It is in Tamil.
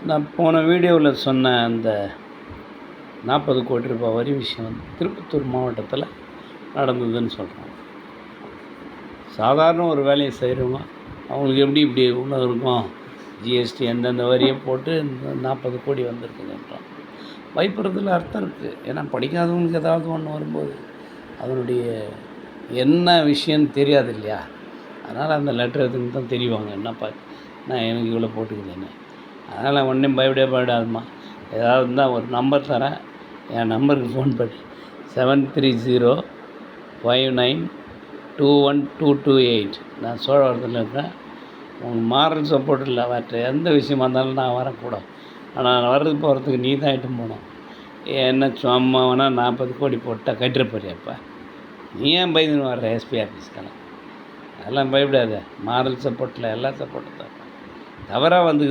நான் போன வீடியோவில் சொன்ன அந்த 40 கோடி ரூபாய் வரி விஷயம் வந்து திருப்பத்தூர் மாவட்டத்தில் நடந்ததுன்னு சொல்கிறோம். சாதாரண ஒரு வேலையை செய்கிறவங்க அவங்களுக்கு எப்படி இப்படி உள்ள இருக்கும், ஜிஎஸ்டி எந்தெந்த வரியை போட்டு இந்த 40 கோடி வந்திருக்குதுன்றோம். பயப்படுறதுல அர்த்தம் இருக்குது. ஏன்னா படிக்காதவங்களுக்கு ஏதாவது ஒன்று வரும்போது அதனுடைய என்ன விஷயம்னு தெரியாது இல்லையா? அதனால் அந்த லெட்டர் எடுத்துன்னு தான் தெரிவாங்க, என்னப்பா நான் எனக்கு இவ்வளோ போட்டுக்குதுன்னு. அதனால் ஒன்றும் பயப்படாதுமா. ஏதாவது இருந்தால் ஒரு நம்பர் தரேன், என் நம்பருக்கு ஃபோன் பண்ணி 7305921228. நான் சோழவரத்தில் இருக்கேன். உங்களுக்கு மாரல் சப்போர்ட் இல்லை, மற்ற எந்த விஷயமா இருந்தாலும் நான் வரக்கூட. ஆனால் வர்றது போகிறதுக்கு நீ தான் இட்டு போகணும். என்ன சும்மா வேணால் 40 கோடி போட்டால் கட்டிட போறியாப்பா? நீ ஏன் பயந்துன்னு வர்ற எஸ்பி ஆஃபீஸ்க்கெல்லாம்? அதெல்லாம் பயப்படாத. மாரல் சப்போர்ட்டில் எல்லா சப்போர்ட்டும் தான் தவறாக வந்து